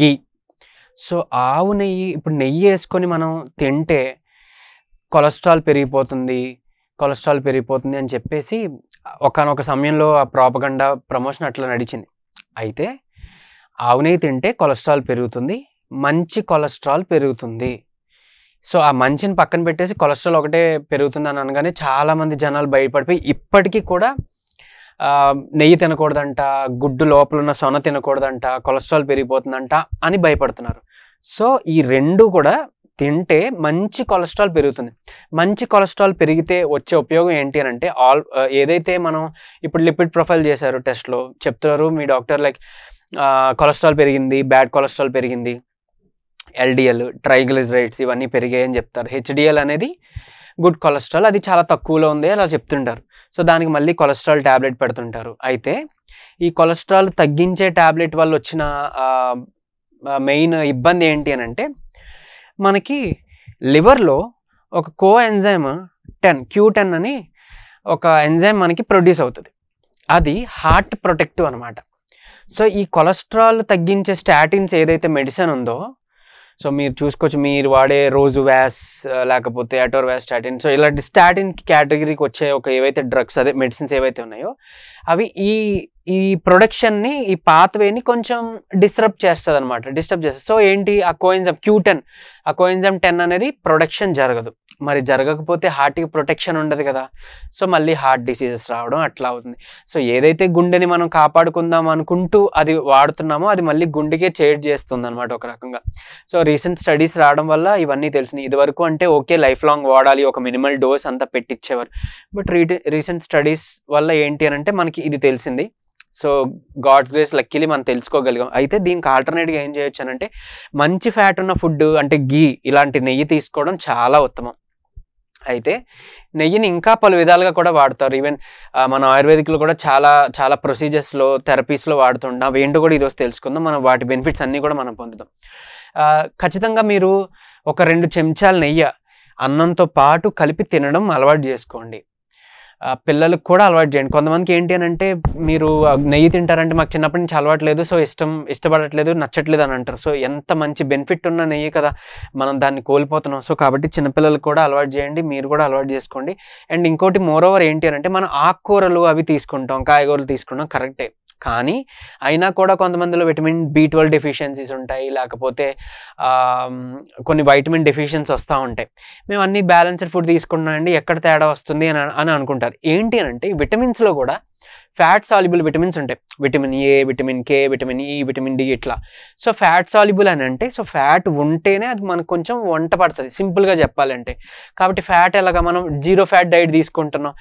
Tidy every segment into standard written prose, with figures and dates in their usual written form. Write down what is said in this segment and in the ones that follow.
ఘీ. So ఆవు నెయ్యి ఇప్పుడు నెయ్యి వేసుకొని మనం తింటే కొలెస్ట్రాల్ పెరిగిపోతుంది అని చెప్పేసి ఒకానొక సమయంలో ఆ ప్రాపగండా ప్రమోషన్ అట్లా నడిచింది. అయితే ఆవు నెయ్యి తింటే కొలెస్ట్రాల్ పెరుగుతుంది, మంచి కొలెస్ట్రాల్ పెరుగుతుంది. సో ఆ మంచిని పక్కన పెట్టేసి కొలెస్ట్రాల్ ఒకటే పెరుగుతుంది అని అనగానే చాలామంది జనాలు భయపడిపోయి ఇప్పటికీ కూడా నెయ్యి తినకూడదంట, గుడ్డు లోపల ఉన్న సొన తినకూడదంట, కొలెస్ట్రాల్ పెరిగిపోతుందంట అని భయపడుతున్నారు. సో ఈ రెండు కూడా తింటే మంచి కొలెస్ట్రాల్ పెరుగుతుంది. మంచి కొలెస్ట్రాల్ పెరిగితే వచ్చే ఉపయోగం ఏంటి అని అంటే ఏదైతే మనం ఇప్పుడు లిపిడ్ ప్రొఫైల్ చేశారు టెస్ట్లో చెప్తారు మీ డాక్టర్ లైక్ కొలెస్ట్రాల్ పెరిగింది, బ్యాడ్ కొలెస్ట్రాల్ పెరిగింది, ఎల్డిఎల్ ట్రైగ్లిజరైడ్స్ ఇవన్నీ పెరిగాయి అని చెప్తారు. హెచ్డిఎల్ అనేది గుడ్ కొలెస్ట్రాల్, అది చాలా తక్కువలో ఉంది అలా చెప్తుంటారు. సో దానికి మళ్ళీ కొలెస్ట్రాల్ ట్యాబ్లెట్ పెడుతుంటారు. అయితే ఈ కొలెస్ట్రాల్ తగ్గించే ట్యాబ్లెట్ వల్ల వచ్చిన మెయిన్ ఇబ్బంది ఏంటి అని అంటే మనకి లివర్లో ఒక కో ఎంజైమ్ Q10 అని ఒక ఎంజైమ్ మనకి ప్రొడ్యూస్ అవుతుంది. అది హార్ట్ ప్రొటెక్టివ్ అనమాట. సో ఈ కొలెస్ట్రాల్ తగ్గించే స్టాటిన్స్ ఏదైతే మెడిసిన్ ఉందో, సో మీరు చూసుకోవచ్చు, మీరు వాడే రోజు వ్యాస్ లేకపోతే అటోర్వాస్టాటిన్, సో ఇలాంటి స్టాటిన్ కేటగిరీకి వచ్చే ఏవైతే డ్రగ్స్ అదే మెడిసిన్స్ ఏవైతే ఉన్నాయో అవి ఈ ప్రొడక్షన్ని, ఈ పాత్వేని కొంచెం డిస్టర్బ్ చేస్తుంది. సో ఏంటి ఆ కోఎంజైమ్ Q10, ఆ కోఎంజైమ్ 10 అనేది ప్రొడక్షన్ జరగదు. మరి జరగకపోతే హార్ట్కి ప్రొటెక్షన్ ఉండదు కదా. సో మళ్ళీ హార్ట్ డిసీజెస్ రావడం అట్లా అవుతుంది. సో ఏదైతే గుండెని మనం కాపాడుకుందాం అనుకుంటూ అది వాడుతున్నామో అది మళ్ళీ గుండెకే చేడ్ చేస్తుంది అనమాట ఒక రకంగా. సో రీసెంట్ స్టడీస్ రావడం వల్ల ఇవన్నీ తెలిసినాయి. ఇదివరకు అంటే ఓకే లైఫ్ లాంగ్ వాడాలి, ఒక మినిమల్ డోస్ అంతా పెట్టించేవారు. బట్ రీసెంట్ స్టడీస్ వల్ల ఏంటి అని అంటే మనకి ఇది తెలిసింది. సో గాడ్స్ గ్రేస్ లక్కీలీ మనం తెలుసుకోగలిగాం. అయితే దీనికి ఆల్టర్నేట్గా ఏం చేయొచ్చు అని అంటే మంచి ఫ్యాట్ ఉన్న ఫుడ్ అంటే ఘీ ఇలాంటి నెయ్యి తీసుకోవడం చాలా ఉత్తమం. అయితే నెయ్యిని ఇంకా పలు విధాలుగా కూడా వాడతారు. ఈవెన్ మన ఆయుర్వేదిక్లో కూడా చాలా ప్రొసీజర్స్లో థెరపీస్లో వాడుతుంటాం. అవి ఏంటో కూడా ఈరోజు తెలుసుకుందాం. మనం వాటి బెనిఫిట్స్ అన్నీ కూడా మనం పొందుతాం. ఖచ్చితంగా మీరు ఒక 2 చెంచాల నెయ్యి అన్నంతో పాటు కలిపి తినడం అలవాటు చేసుకోండి. పిల్లలకు కూడా అలవాటు చేయండి. కొంతమందికి ఏంటి అని అంటే మీరు నెయ్యి తింటారంటే మాకు చిన్నప్పటి నుంచి అలవాటు లేదు, సో ఇష్టపడట్లేదు, నచ్చట్లేదు అని అంటారు. సో ఎంత మంచి బెనిఫిట్ ఉన్న నెయ్యి కదా, మనం దాన్ని కోల్పోతున్నాం. సో కాబట్టి చిన్నపిల్లలకు కూడా అలవాటు చేయండి, మీరు కూడా అలవాటు చేసుకోండి. అండ్ ఇంకోటి మోరోవర్ ఏంటి అని అంటే మనం ఆకుకూరలు అవి తీసుకుంటాం, కాయగూరలు తీసుకుంటాం, కరెక్టే. కానీ అయినా కూడా కొంతమందిలో విటమిన్ B12 డెఫిషియన్సీస్ ఉంటాయి, లేకపోతే కొన్ని వైటమిన్ డెఫిషియన్సీ వస్తూ ఉంటాయి. మేము అన్ని బ్యాలెన్స్డ్ ఫుడ్ తీసుకుంటున్నామండి, ఎక్కడ తేడా వస్తుంది అని అనుకుంటారు. ఏంటి అని అంటే విటమిన్స్లో కూడా ఫ్యాట్ సాల్యుబుల్ విటమిన్స్ ఉంటాయి. Vitamin A, vitamin K, vitamin E, vitamin D ఇట్లా. సో ఫ్యాట్ సాల్యుబుల్ అని అంటే సో ఫ్యాట్ ఉంటేనే అది మనకు కొంచెం వంట పడుతుంది సింపుల్గా చెప్పాలంటే. కాబట్టి ఫ్యాట్ ఎలాగా మనం 0 ఫ్యాట్ డైట్ తీసుకుంటున్నాం,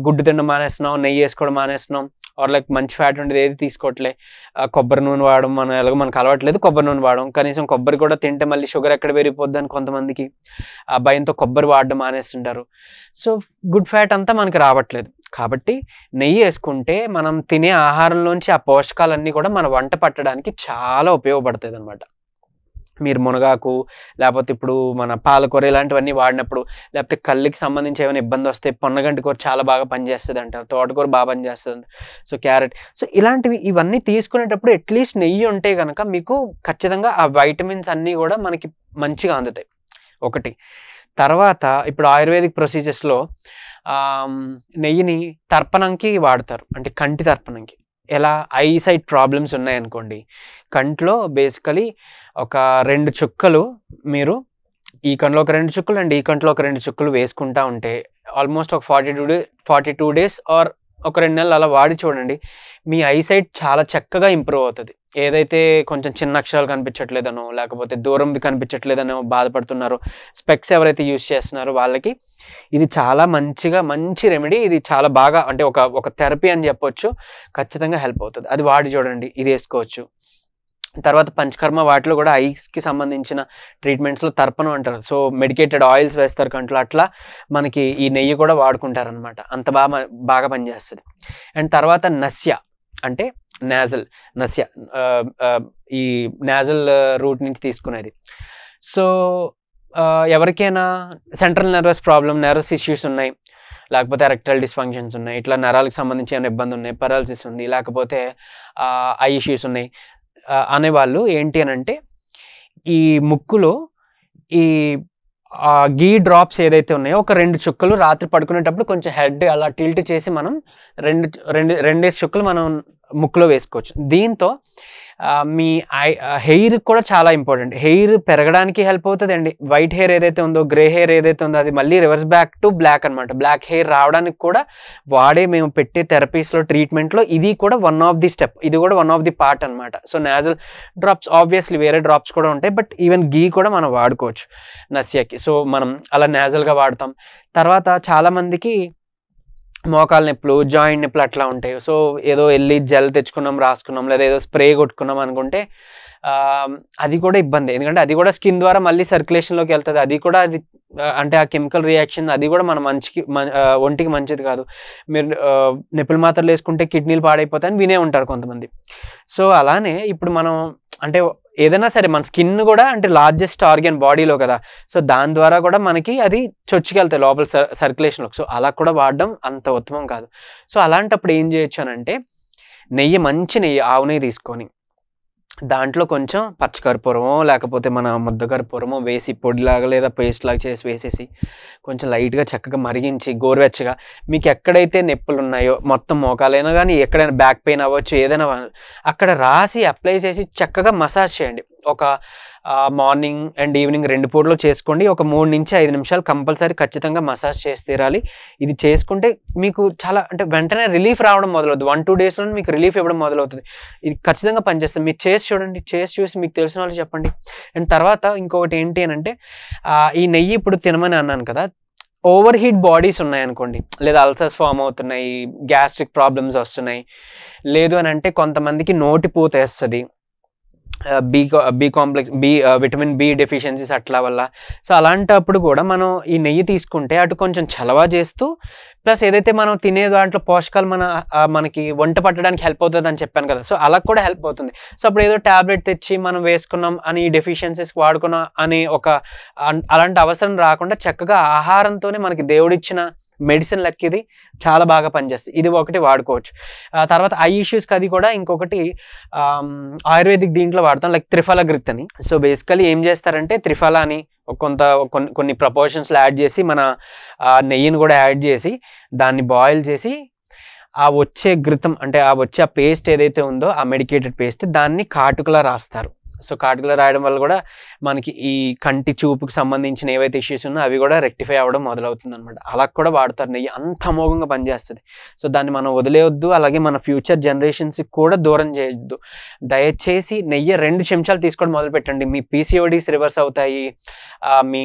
గుడ్డు తినడం మానేస్తున్నాం, నెయ్యి వేసుకోవడం మానేస్తున్నాం, ఆర్ లైక్ మంచి ఫ్యాట్ ఉండేది ఏది తీసుకోవట్లే, కొబ్బరి నూనె వాడడం మనం ఎలాగో మనకు అలవాట్లేదు, కొబ్బరి నూనె వాడడం, కనీసం కొబ్బరి కూడా తింటే మళ్ళీ షుగర్ ఎక్కడ పెరిగిపోద్ది అని కొంతమందికి ఆ భయంతో కొబ్బరి వాడడం మానేస్తుంటారు. సో గుడ్ ఫ్యాట్ అంతా మనకి రావట్లేదు. కాబట్టి నెయ్యి వేసుకుంటే మనం తినే ఆహారంలోంచి ఆ పోషకాలన్నీ కూడా మన వంట పట్టడానికి చాలా ఉపయోగపడుతుంది అనమాట. మీరు మునగాకు లేకపోతే ఇప్పుడు మన పాలకూర ఇలాంటివన్నీ వాడినప్పుడు, లేకపోతే కళ్ళకి సంబంధించి ఏమైనా ఇబ్బంది వస్తే పొన్నగంటి కూర చాలా బాగా పనిచేస్తుంది అంటారు, తోటకూర బాగా పనిచేస్తుంది, సో క్యారెట్, సో ఇవన్నీ తీసుకునేటప్పుడు అట్లీస్ట్ నెయ్యి ఉంటే కనుక మీకు ఖచ్చితంగా ఆ వైటమిన్స్ అన్నీ కూడా మనకి మంచిగా అందుతాయి. ఒకటి. తర్వాత ఇప్పుడు ఆయుర్వేదిక్ ప్రొసీజర్స్లో నెయ్యిని తర్పణంకి వాడతారు, అంటే కంటి తర్పణంకి. ఎలా ఐసైట్ ప్రాబ్లమ్స్ ఉన్నాయనుకోండి, కంట్లో బేసికలీ ఒక 2 చుక్కలు మీరు ఈ కంట్లో ఒక 2 చుక్కలు అండ్ ఈ కంట్లో ఒక 2 చుక్కలు వేసుకుంటా ఉంటే ఆల్మోస్ట్ ఒక 42 డేస్ ఆర్ ఒక 2 నెలలు అలా వాడి చూడండి, మీ ఐసైట్ చాలా చక్కగా ఇంప్రూవ్ అవుతుంది. ఏదైతే కొంచెం చిన్న అక్షరాలు కనిపించట్లేదనో లేకపోతే దూరంది కనిపించట్లేదనో బాధపడుతున్నారో, స్పెక్స్ ఎవరైతే యూజ్ చేస్తున్నారో వాళ్ళకి ఇది చాలా మంచి రెమెడీ. ఇది చాలా బాగా అంటే ఒక థెరపీ అని చెప్పొచ్చు, ఖచ్చితంగా హెల్ప్ అవుతుంది. అది వాడి చూడండి, ఇది వేసుకోవచ్చు. తర్వాత పంచకర్మ వాటిలో కూడా ఐస్కి సంబంధించిన ట్రీట్మెంట్స్లో తర్పణం అంటారు, సో మెడికేటెడ్ ఆయిల్స్ వేస్తారు కంట్లో, అట్లా మనకి ఈ నెయ్యి కూడా వాడుకుంటారనమాట, అంత బాగా పనిచేస్తుంది. అండ్ తర్వాత నస్య అంటే నస్య ఈ నాజల్ రూట్ నుంచి తీసుకునేది. సో ఎవరికైనా central nervous problem, nervous issues ఉన్నాయి, లేకపోతే ఎరెక్టైల్ డిస్ఫంక్షన్స్ ఉన్నాయి, ఇట్లా నరాలకు సంబంధించి ఏమైనా ఇబ్బంది ఉన్నాయి, పెరాలసిస్ ఉంది, లేకపోతే ఐ ఇష్యూస్ ఉన్నాయి, అనేవాళ్ళు ఏంటి అని అంటే ఈ ముక్కులో ఈ ఘీ డ్రాప్స్ ఏదైతే ఉన్నాయో ఒక 2 చుక్కలు రాత్రి పడుకునేటప్పుడు కొంచెం హెడ్ అలా టిల్ట్ చేసి మనం రెండేసి చుక్కలు మనం ముక్కులో వేసుకోవచ్చు. దీంతో మీ హెయిర్ కూడా చాలా ఇంపార్టెంట్. హెయిర్ పెరగడానికి హెల్ప్ అవుతుందండి. వైట్ హెయిర్ ఏదైతే ఉందో, గ్రే హెయిర్ ఏదైతే ఉందో అది మళ్ళీ రివర్స్ బ్యాక్ టు బ్లాక్ అనమాట. బ్లాక్ హెయిర్ రావడానికి కూడా మేము పెట్టే థెరపీస్లో, ట్రీట్మెంట్లో ఇది కూడా వన్ ఆఫ్ ది స్టెప్, ఇది కూడా వన్ ఆఫ్ ది పార్ట్ అనమాట. సో నాజల్ డ్రాప్స్ ఆబ్వియస్లీ వేరే డ్రాప్స్ కూడా ఉంటాయి, బట్ ఈవెన్ గీ కూడా మనం వాడుకోవచ్చు నసియాకి. సో మనం అలా నాజల్గా వాడతాం. తర్వాత చాలామందికి మోకాలు నొప్పులు, జాయింట్ నొప్పులు అట్లా ఉంటాయి. సో ఏదో వెళ్ళి జెల్ తెచ్చుకున్నాం, రాసుకున్నాం, లేదా ఏదో స్ప్రే కొట్టుకున్నాం అనుకుంటే అది కూడా ఇబ్బంది. ఎందుకంటే అది కూడా స్కిన్ ద్వారా మళ్ళీ సర్క్యులేషన్లోకి వెళ్తుంది. అది కూడా అంటే ఆ కెమికల్ రియాక్షన్ అది కూడా మన ఒంటికి మంచిది కాదు. మీరు నొప్పులు మాత్రలు వేసుకుంటే కిడ్నీలు పాడైపోతాయని వినే ఉంటారు కొంతమంది. సో అలానే ఇప్పుడు మనం అంటే ఏదైనా సరే మన స్కిన్ కూడా అంటే లార్జెస్ట్ ఆర్గాన్ బాడీలో కదా. సో దాని ద్వారా కూడా మనకి అది చొచ్చుకెళ్తాయి లోపల సర్క్యులేషన్లోకి. సో అలా కూడా వాడడం అంత ఉత్తమం కాదు. సో అలాంటప్పుడు ఏం చేయొచ్చు అని అంటే మంచి నెయ్యి, ఆవు నెయ్యి తీసుకొని దాంట్లో కొంచెం పచ్చకర్పూరమో లేకపోతే మన ముద్దకర్పూరమో వేసి పొడిలాగా లేదా పేస్ట్ లాగా చేసి వేసేసి కొంచెం లైట్గా చక్కగా మరిగించి గోరువెచ్చగా మీకు ఎక్కడైతే నొప్పులు ఉన్నాయో మొత్తం మోకాలైనా కానీ ఎక్కడైనా బ్యాక్ పెయిన్ అవ్వచ్చు ఏదైనా అక్కడ రాసి అప్లై చేసి చక్కగా మసాజ్ చేయండి. ఒక మార్నింగ్ అండ్ ఈవినింగ్ 2 పూటలు చేసుకోండి. ఒక 3 నుంచి 5 నిమిషాలు కంపల్సరీ ఖచ్చితంగా మసాజ్ చేసి తీరాలి. ఇది చేసుకుంటే మీకు చాలా అంటే వెంటనే రిలీఫ్ రావడం మొదలవుతుంది. 1-2 డేస్లో మీకు రిలీఫ్ ఇవ్వడం మొదలవుతుంది. ఇది ఖచ్చితంగా పనిచేస్తుంది. మీరు చేసి చూడండి, చేసి చూసి మీకు తెలిసిన వాళ్ళు చెప్పండి. అండ్ తర్వాత ఇంకొకటి ఏంటి అని అంటే ఈ నెయ్యి ఇప్పుడు తినమని అన్నాను కదా, ఓవర్ హీట్ బాడీస్ ఉన్నాయనుకోండి, లేదా అల్సర్స్ ఫామ్ అవుతున్నాయి, గ్యాస్ట్రిక్ ప్రాబ్లమ్స్ వస్తున్నాయి, లేదు అని అంటే కొంతమందికి నోటి పూత వేస్తుంది, B complex, vitamin B deficiencies అట్లా వల్ల. సో అలాంటప్పుడు కూడా మనం ఈ నెయ్యి తీసుకుంటే అటు కొంచెం చలవా చేస్తూ ప్లస్ ఏదైతే మనం తినే దాంట్లో పోషకాలు మనకి వంట పట్టడానికి హెల్ప్ అవుతుంది అని చెప్పాను కదా. సో అలా కూడా హెల్ప్ అవుతుంది. సో అప్పుడు ఏదో ట్యాబ్లెట్ తెచ్చి మనం వేసుకున్నాం అని డెఫిషియన్సీస్ వాడుకున్నాం అని అలాంటి అవసరం రాకుండా చక్కగా ఆహారంతోనే మనకి దేవుడిచ్చిన మెడిసిన్ లెక్క ఇది చాలా బాగా పనిచేస్తుంది. ఇది ఒకటి వాడుకోవచ్చు. తర్వాత ఐ ఇష్యూస్కి అది కూడా ఇంకొకటి ఆయుర్వేదిక్ దీంట్లో వాడతాం, లైక్ త్రిఫలగ్రిత్ అని. సో బేసికలీ ఏం చేస్తారంటే త్రిఫలాని కొన్ని ప్రపోర్షన్స్లో యాడ్ చేసి మన నెయ్యిని కూడా యాడ్ చేసి దాన్ని బాయిల్ చేసి ఆ వచ్చే ఘృతం అంటే ఆ పేస్ట్ ఏదైతే ఉందో ఆ మెడికేటెడ్ పేస్ట్ దాన్ని కాటుకలా రాస్తారు. సో కాటుకలా రాయడం వల్ల కూడా మనకి ఈ కంటి చూపుకి సంబంధించిన ఏవైతే ఇష్యూస్ ఉన్నాయో అవి కూడా రెక్టిఫై అవ్వడం మొదలవుతుంది అనమాట. అలా కూడా వాడతారు. నెయ్యి అంత అమోఘంగా పనిచేస్తుంది. సో దాన్ని మనం వదిలేయొద్దు, అలాగే మన ఫ్యూచర్ జనరేషన్స్కి కూడా దూరం చేయొద్దు. దయచేసి నెయ్యి 2 చెంచాలు తీసుకోవడం మొదలుపెట్టండి. మీ పీసీఓడీస్ రివర్స్ అవుతాయి, మీ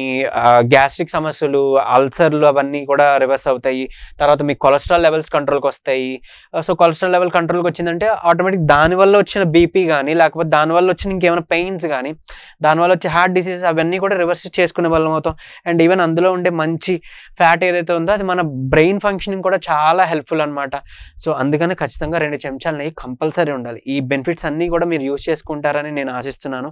గ్యాస్ట్రిక్ సమస్యలు, అల్సర్లు అవన్నీ కూడా రివర్స్ అవుతాయి. తర్వాత మీ కొలెస్ట్రాల్ లెవెల్స్ కంట్రోల్కి వస్తాయి. సో కొలెస్ట్రాల్ లెవెల్ కంట్రోల్కి వచ్చిందంటే ఆటోమేటిక్ దానివల్ల వచ్చిన బీపీ కానీ లేకపోతే దానివల్ల వచ్చిన ఇంకేమైనా పెయిన్స్ కానీ దానివల్ల వచ్చే హార్ట్ డిసీజెస్ అవన్నీ కూడా రివర్స్ చేసుకునే వాళ్ళం అవుతాం. అండ్ ఈవెన్ అందులో ఉండే మంచి ఫ్యాట్ ఏదైతే ఉందో అది మన బ్రెయిన్ ఫంక్షనింగ్ కూడా చాలా హెల్ప్ఫుల్ అనమాట. సో అందుకని ఖచ్చితంగా 2 చెంచాలు నెయ్యి కంపల్సరీ ఉండాలి. ఈ బెనిఫిట్స్ అన్నీ కూడా మీరు యూజ్ చేసుకుంటారని నేను ఆశిస్తున్నాను.